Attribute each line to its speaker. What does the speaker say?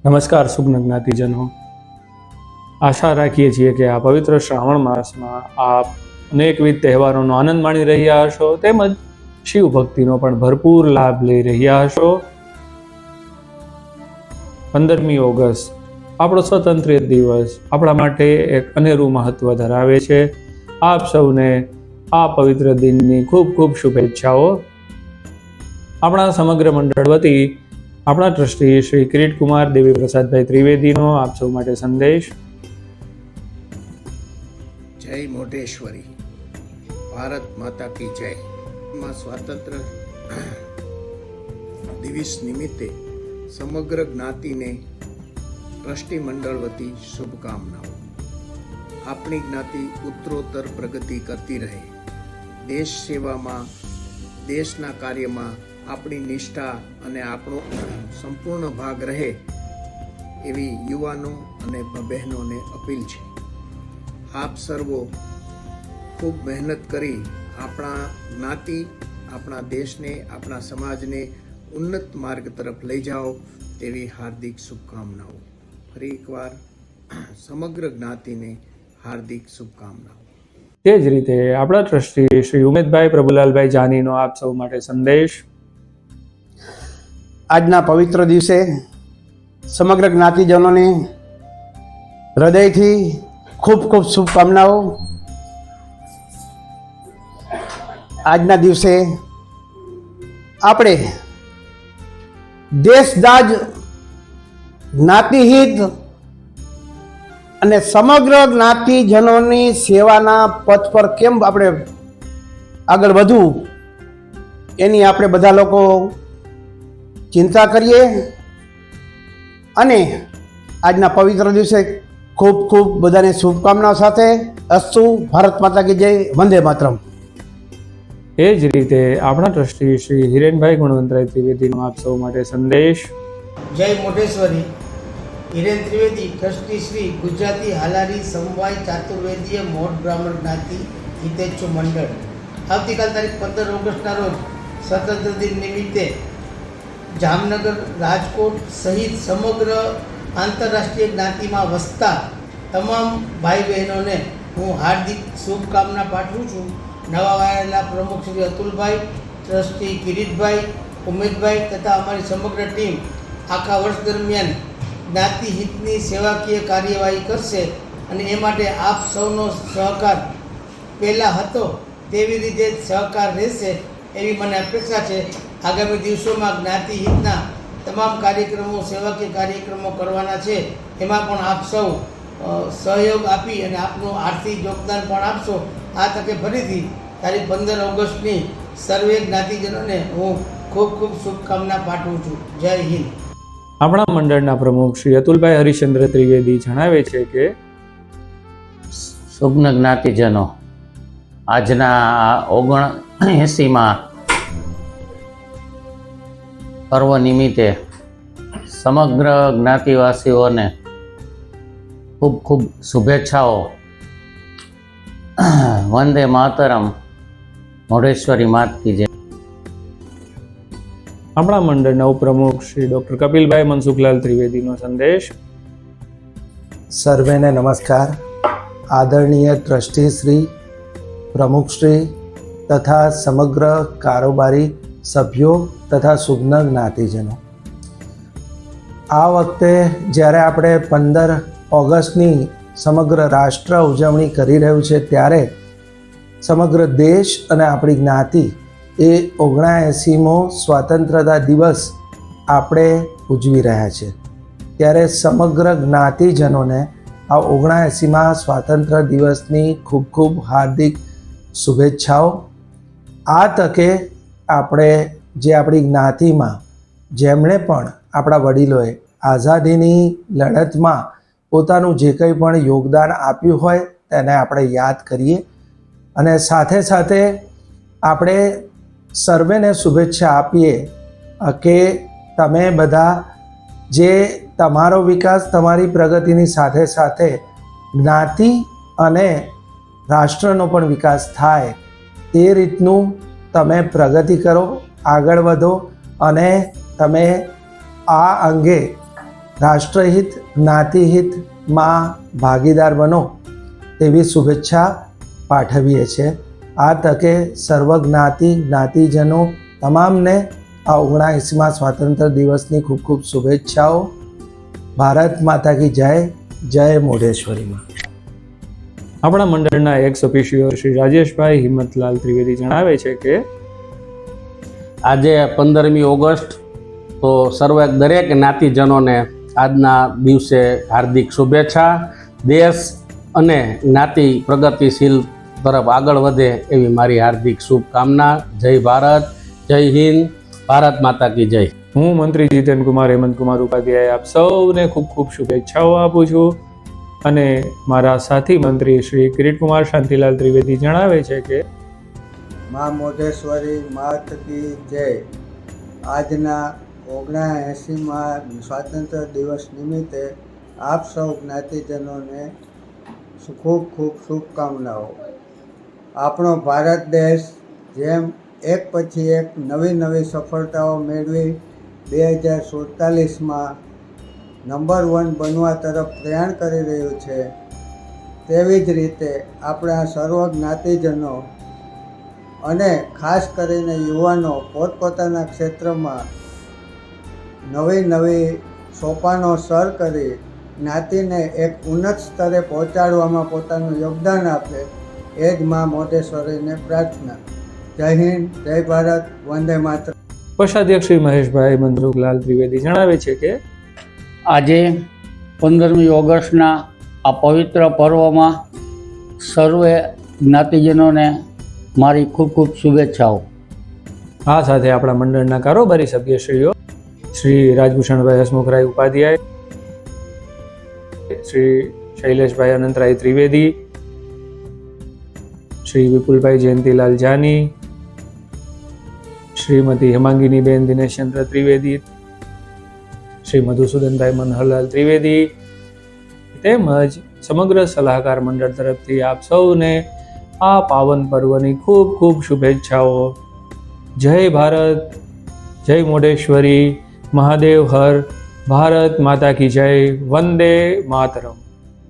Speaker 1: નમસ્કાર સુગ્ન જ્ઞાતિજનો, આશા રાખીએ છીએ કે આ પવિત્ર શ્રાવણ માસમાં આપ અનેકવિધ તહેવારોનો આનંદ માણી રહ્યા હશો તેમજ શિવ ભક્તિનો પણ ભરપૂર લાભ લઈ રહ્યા હશો. 15મી ઓગસ્ટ આપણો સ્વતંત્રતા દિવસ આપણા માટે એક અનેરું મહત્વ ધરાવે છે. આપ સૌને આ પવિત્ર દિનની ખૂબ ખૂબ શુભેચ્છાઓ. આપણા સમગ્ર મંડળ વતી આપણા ટ્રસ્ટી શ્રી કિરીટકુમાર દેવી પ્રસાદભાઈ ત્રિવેદીનો આપ સૌ માટે સંદેશ.
Speaker 2: જય મોઢેશ્વરી, ભારત માતા કી જય. માં સ્વાતંત્ર્ય દિવસ નિમિત્તે સમગ્ર જ્ઞાતિને ટ્રસ્ટી મંડળ વતી શુભકામનાઓ. આપણી જ્ઞાતિ ઉત્તરોત્તર પ્રગતિ કરતી રહે, દેશ સેવામાં, દેશના કાર્યમાં આપણી નિષ્ઠા અને આપણો સંપૂર્ણ ભાગ રહે એવી યુવાનો અને બહેનોને અપીલ છે. આપ સર્વો ખૂબ મહેનત કરી આપણા જ્ઞાતિ, આપણા દેશને, આપણા સમાજને ઉન્નત માર્ગ તરફ લઈ જાઓ તેવી હાર્દિક શુભકામનાઓ. ફરી એકવાર સમગ્ર જ્ઞાતિને હાર્દિક શુભકામનાઓ.
Speaker 1: તે જ રીતે આપણા ટ્રસ્ટી શ્રી ઉમેદભાઈ પ્રભુલાલભાઈ જાનીનો આપ સૌ માટે સંદેશ.
Speaker 3: આજના પવિત્ર દિવસે સમગ્ર જ્ઞાતિજનોને હૃદયથી ખૂબ ખૂબ શુભકામનાઓ. આજના દિવસે આપણે દેશદાજ, જ્ઞાતિહિત અને સમગ્ર જ્ઞાતિજનોની સેવાના પથ પર કેમ આપણે આગળ વધવું એની આપણે બધા લોકો ચિંતા કરીએ અને આજના પવિત્ર દિવસે ખૂબ ખૂબ બધાને શુભકામનાઓ સાથે અસ્તુ. ભારત માતા કી જય. વંદે માતરમ.
Speaker 1: એ જ રીતે આપણા ટ્રસ્ટી શ્રી હિરેનભાઈ ગુણવંતરાય ત્રિવેદીનો આપ સૌ માટે સંદેશ.
Speaker 4: જય મોઢેશ્વરી. હિરેન ત્રિવેદી, ટ્રસ્ટી શ્રી ગુજરાતી હાલારી સમવાય ચાતુર્વેદીય મોઢ બ્રાહ્મણ જ્ઞાતિ હિતેચ્છુ મંડળ. આવતીકાલ તારીખ 15 ઓગસ્ટના રોજ સ્વતંત્ર દિન નિમિત્તે જામનગર, રાજકોટ સહિત સમગ્ર આંતરરાષ્ટ્રીય જ્ઞાતિમાં વસતા તમામ ભાઈ બહેનોને હું હાર્દિક શુભકામના પાઠવું છું. નવા આવેલા પ્રમુખ શ્રી અતુલભાઈ, ટ્રસ્ટી કિરીટભાઈ, ઉમેદભાઈ તથા અમારી સમગ્ર ટીમ આખા વર્ષ દરમિયાન જ્ઞાતિ હિતની સેવાકીય કાર્યવાહી કરશે અને એ માટે આપ સૌનો સહકાર પહેલાં હતો તેવી રીતે જ સહકાર રહેશે એવી મને અપેક્ષા છે. આગામી દિવસોમાં જ્ઞાતિ હિતના તમામ કાર્યક્રમો, સેવાકીય કાર્યક્રમો કરવાના છે. એમાં પણ આપ સૌ સહયોગ આપી અને આપનું આર્થિક યોગદાન પણ આપશો. આ તકે ફરીથી તારીખ 15 ઓગસ્ટની સર્વે જ્ઞાતિજનોને હું ખૂબ ખૂબ શુભકામના પાઠવું છું. જય હિન્દ.
Speaker 1: આપણા મંડળના પ્રમુખ શ્રી અતુલભાઈ હરિશ્ચંદ્ર ત્રિવેદી જણાવે છે કે
Speaker 5: સુગ્ન જ્ઞાતિજનો, આજના 79માં પર્વ નિમિત્તે સમગ્ર જ્ઞાતિવાસીઓને ખૂબ ખૂબ શુભેચ્છાઓ. વંદે માતરમ. મોઢેશ્વરી માત કી જય.
Speaker 1: આપણા મંડળના ઉપપ્રમુખ શ્રી ડૉક્ટર કપિલભાઈ મનસુખલાલ ત્રિવેદીનો સંદેશ.
Speaker 3: સર્વેને નમસ્કાર. આદરણીય ટ્રસ્ટી શ્રી, પ્રમુખશ્રી તથા સમગ્ર કારોબારી સભ્યો તથા સુગ્ન જ્ઞાતિજનો, આ વખતે જ્યારે આપણે 15 ઓગસ્ટની સમગ્ર રાષ્ટ્ર ઉજવણી કરી રહ્યું છે ત્યારે સમગ્ર દેશ અને આપણી જ્ઞાતિ એ 79મો સ્વાતંત્રતા દિવસ આપણે ઉજવી રહ્યા છે. ત્યારે સમગ્ર જ્ઞાતિજનોને આ 79મા સ્વાતંત્ર્ય દિવસની ખૂબ ખૂબ હાર્દિક શુભેચ્છાઓ. આ તકે આપણે જે આપણી જ્ઞાતિમાં જેમણે પણ આપણા વડીલોએ આઝાદીની લડતમાં પોતાનું જે કંઈ પણ યોગદાન આપ્યું હોય તેને આપણે યાદ કરીએ અને સાથે સાથે આપણે સર્વેને શુભેચ્છા આપીએ કે તમે બધા જે તમારો વિકાસ, તમારી પ્રગતિની સાથે સાથે જ્ઞાતિ અને રાષ્ટ્રનો પણ વિકાસ થાય તે રીતનું તમે પ્રગતિ કરો, આગળ વધો અને તમે આ અંગે રાષ્ટ્રહિત જ્ઞાતિહિતમાં ભાગીદાર બનો તેવી શુભેચ્છા પાઠવીએ છીએ. આ તકે જ્ઞાતિજનો તમામને આ 79મા સ્વાતંત્ર્ય દિવસની ખૂબ ખૂબ શુભેચ્છાઓ. ભારત માતા કી જય. જય મોઢેશ્વરીમાં.
Speaker 1: આપણા મંડળના એક્સ ઓફિશિયો શ્રી રાજેશભાઈ હિંમતલાલ ત્રિવેદી જણાવે છે કે
Speaker 5: આજે 15મી ઓગસ્ટ તો દરેક જ્ઞાતિજનોને આજના દિવસે હાર્દિક શુભેચ્છા. દેશ અને જ્ઞાતિ પ્રગતિશીલ તરફ આગળ વધે એવી મારી હાર્દિક શુભકામના. જય ભારત, જય હિન્દ, ભારત માતા કી જય.
Speaker 1: હું મંત્રી જીતેનકુમાર હેમંતકુમાર ઉપાધ્યાય આપ સૌને ખૂબ ખૂબ શુભેચ્છાઓ આપું છું. અને મારા સાથી મંત્રી શ્રી કિરીટકુમાર શાંતિલાલ ત્રિવેદી જણાવે છે કે
Speaker 6: મા મોઢેશ્વરી માત કી જય. આજના 79મા સ્વાતંત્ર્ય દિવસ નિમિત્તે આપ સૌ જ્ઞાતિજનોને ખૂબ ખૂબ શુભકામનાઓ. આપણો ભારત દેશ જેમ એક પછી એક નવી સફળતાઓ મેળવી 2047માં નંબર 1 બનવા તરફ પ્રયાણ કરી રહ્યું છે, તેવી જ રીતે આપણા સર્વ જ્ઞાતિજનો અને ખાસ કરીને યુવાનો પોતપોતાના ક્ષેત્રમાં નવી સોપાનો સર કરી જ્ઞાતિને એક ઉન્નત સ્તરે પહોંચાડવામાં પોતાનું યોગદાન આપે એ જ મા મોઢેશ્વરીને પ્રાર્થના. જય હિન્દ, જય ભારત, વંદે માતરમ.
Speaker 1: કોષાધ્યક્ષ શ્રી મહેશભાઈ મનસુખલાલ ત્રિવેદી જણાવે છે કે
Speaker 7: આજે 15મી ઓગસ્ટના આ પવિત્ર પર્વમાં સર્વે જ્ઞાતિજનોને મારી ખૂબ ખૂબ શુભેચ્છાઓ.
Speaker 1: આ સાથે આપણા મંડળના કારોબારી સભ્યશ્રીઓ શ્રી રાજભૂષણભાઈ હસમુખરાય ઉપાધ્યાય, શ્રી શૈલેષભાઈ અનંતરાય ત્રિવેદી, શ્રી વિપુલભાઈ જયંતિલાલ જાની, શ્રીમતી હેમાંગીનીબેન દિનેશચંદ્ર ત્રિવેદી, શ્રી મધુસૂદનભાઈ મનહરલાલ ત્રિવેદી તેમજ સમગ્ર સલાહકાર મંડળ તરફથી આપ સૌને આ પાવન પર્વની ખૂબ ખૂબ શુભેચ્છાઓ. જય ભારત, જય મોઢેશ્વરી, મહાદેવ હર, ભારત માતા કી જય, વંદે માતરમ.